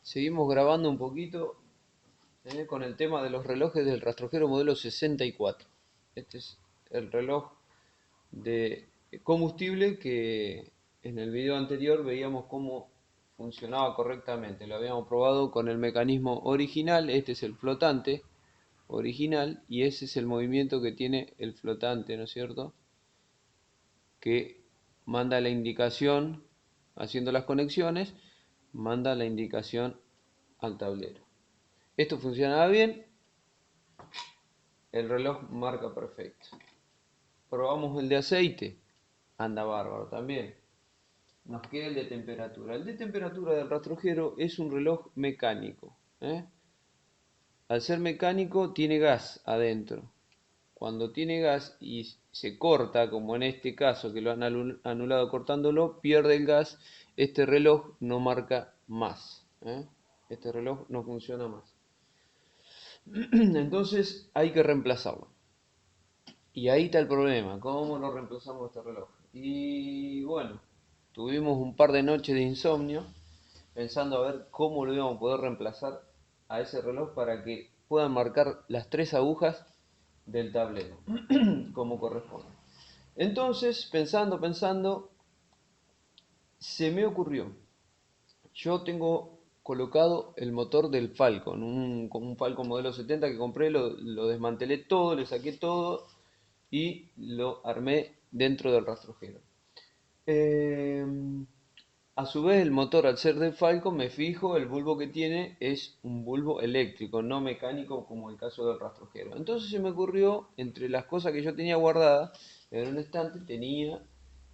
Seguimos grabando un poquito con el tema de los relojes del rastrojero modelo 64. Este es el reloj de combustible que en el video anterior veíamos cómo funcionaba correctamente. Lo habíamos probado con el mecanismo original. Este es el flotante original y ese es el movimiento que tiene el flotante, ¿no es cierto? Que manda la indicación, haciendo las conexiones, manda la indicación al tablero. Esto funcionaba bien, el reloj marca perfecto. Probamos el de aceite, anda bárbaro también. Nos queda el de temperatura. El de temperatura del rastrojero es un reloj mecánico. Al ser mecánico tiene gas adentro. Cuando tiene gas y se corta, como en este caso que lo han anulado cortándolo, pierde el gas, este reloj no marca más. Este reloj no funciona más. Entonces hay que reemplazarlo. Y ahí está el problema, ¿cómo lo reemplazamos este reloj? Y bueno, tuvimos un par de noches de insomnio pensando a ver cómo lo íbamos a poder reemplazar a ese reloj para que puedan marcar las tres agujas del tablero, como corresponde. Entonces, pensando, se me ocurrió, yo tengo colocado el motor del Falcon, un Falcon modelo 70 que compré, lo desmantelé todo, le saqué todo y lo armé dentro del rastrojero. Eh, a su vez, el motor, al ser de Falcon, me fijo, el bulbo que tiene es un bulbo eléctrico, no mecánico como el caso del rastrojero. Entonces se me ocurrió, entre las cosas que yo tenía guardadas, en un estante tenía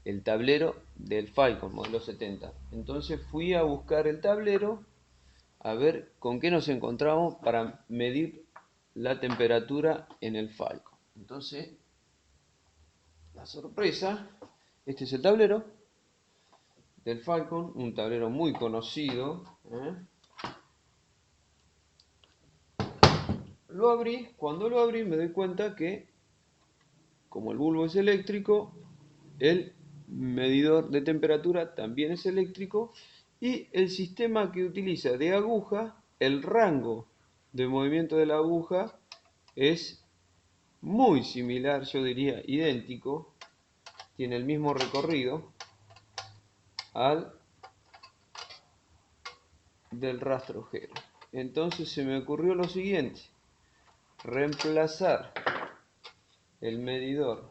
el tablero del Falcon modelo 70. Entonces fui a buscar el tablero a ver con qué nos encontramos para medir la temperatura en el Falcon. Entonces, la sorpresa, este es el tablero del Falcon, un tablero muy conocido. Lo abrí, cuando lo abrí me doy cuenta que, como el bulbo es eléctrico, el medidor de temperatura también es eléctrico y el sistema que utiliza de aguja, el rango de movimiento de la aguja es muy similar, yo diría idéntico, tiene el mismo recorrido al del rastrojero. Entonces se me ocurrió lo siguiente: reemplazar el medidor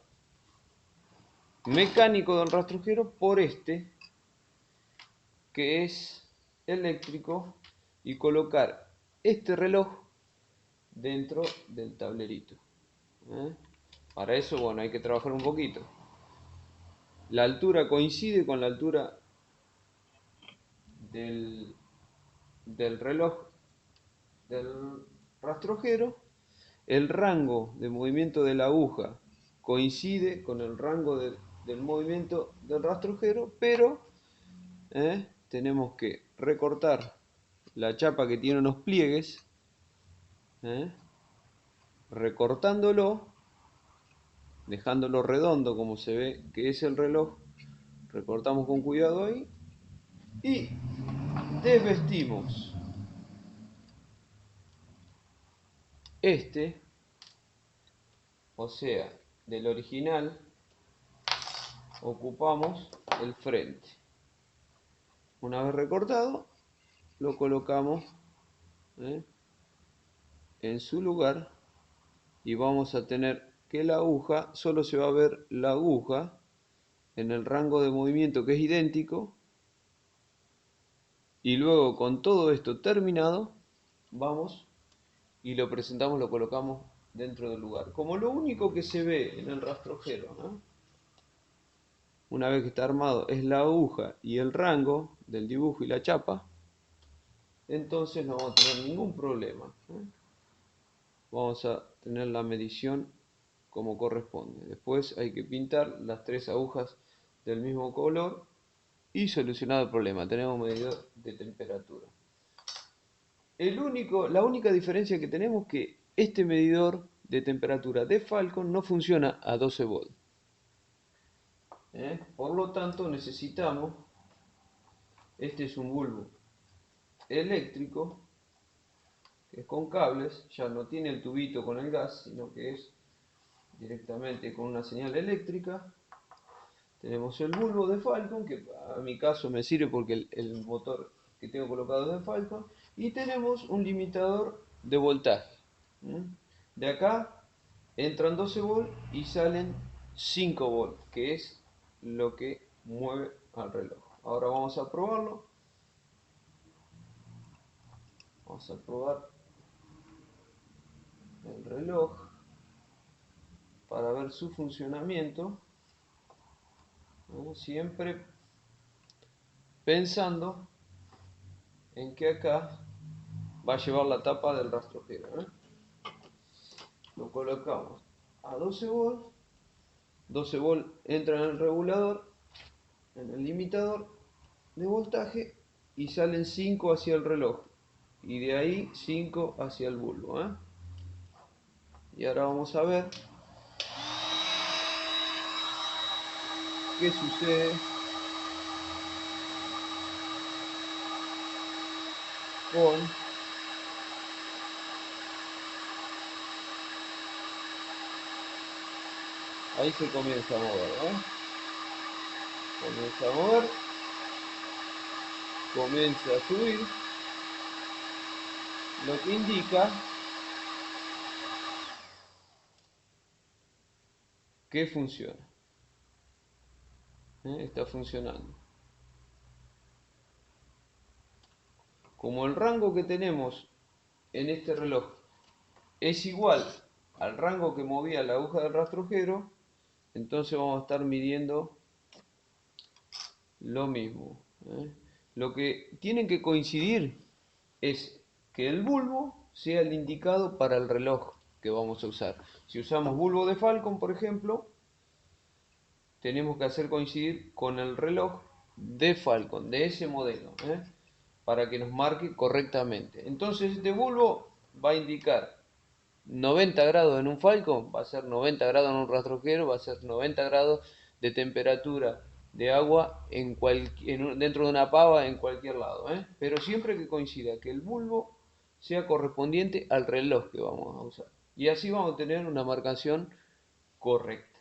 mecánico del rastrojero por este que es eléctrico y colocar este reloj dentro del tablerito. Para eso, bueno, hay que trabajar un poquito. La altura coincide con la altura del, del reloj del rastrojero. El rango de movimiento de la aguja coincide con el rango del movimiento del rastrojero, pero tenemos que recortar la chapa que tiene unos pliegues, recortándolo, dejándolo redondo como se ve que es el reloj, recortamos con cuidado ahí y desvestimos este, o sea, del original ocupamos el frente. Una vez recortado, lo colocamos en su lugar y vamos a tener que la aguja, solo se va a ver la aguja en el rango de movimiento que es idéntico, y luego con todo esto terminado vamos y lo presentamos, lo colocamos dentro del lugar, como lo único que se ve en el rastrojero, ¿no? Una vez que está armado es la aguja y el rango del dibujo y la chapa, entonces no vamos a tener ningún problema. Vamos a tener la medición como corresponde. Después hay que pintar las tres agujas del mismo color y solucionado el problema. Tenemos medidor de temperatura. La única diferencia que tenemos es que este medidor de temperatura de Falcon no funciona a 12 volts. Por lo tanto necesitamos, este es un bulbo eléctrico, que es con cables, ya no tiene el tubito con el gas, sino que es directamente con una señal eléctrica. Tenemos el bulbo de Falcon, que a mi caso me sirve porque el motor que tengo colocado es de Falcon. Y tenemos un limitador de voltaje. De acá entran 12 volts y salen 5 volts, que es lo que mueve al reloj. Ahora vamos a probarlo. Vamos a probar el reloj para ver su funcionamiento. Siempre pensando en que acá va a llevar la tapa del rastrojero. Lo colocamos a 12 volts. 12 volts entra en el regulador, en el limitador de voltaje, y salen 5 hacia el reloj. Y de ahí 5 hacia el bulbo. Y ahora vamos a ver qué sucede con ahí se comienza a mover, comienza a mover, comienza a subir, lo que indica que funciona, está funcionando. Como el rango que tenemos en este reloj es igual al rango que movía la aguja del rastrojero, entonces vamos a estar midiendo lo mismo. Lo que tienen que coincidir es que el bulbo sea el indicado para el reloj que vamos a usar. Si usamos bulbo de Falcon, por ejemplo, tenemos que hacer coincidir con el reloj de Falcon, de ese modelo, para que nos marque correctamente. Entonces este bulbo va a indicar 90 grados en un Falcon, va a ser 90 grados en un rastrojero, va a ser 90 grados de temperatura de agua dentro de una pava en cualquier lado, pero siempre que coincida que el bulbo sea correspondiente al reloj que vamos a usar. Y así vamos a tener una marcación correcta.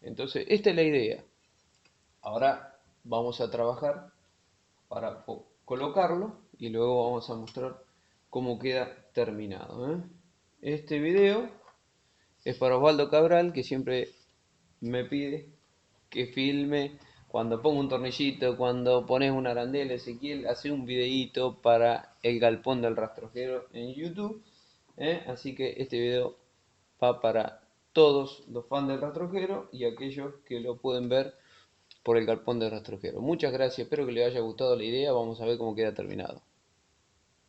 Entonces, esta es la idea. Ahora vamos a trabajar para colocarlo y luego vamos a mostrar cómo queda terminado. Este video es para Osvaldo Cabral, que siempre me pide que filme cuando pongo un tornillito, cuando pones una arandela, Ezequiel, hace un videíto para el galpón del rastrojero en YouTube. Así que este video va para todos los fans del rastrojero y aquellos que lo pueden ver por el galpón del rastrojero. Muchas gracias, espero que les haya gustado la idea, vamos a ver cómo queda terminado.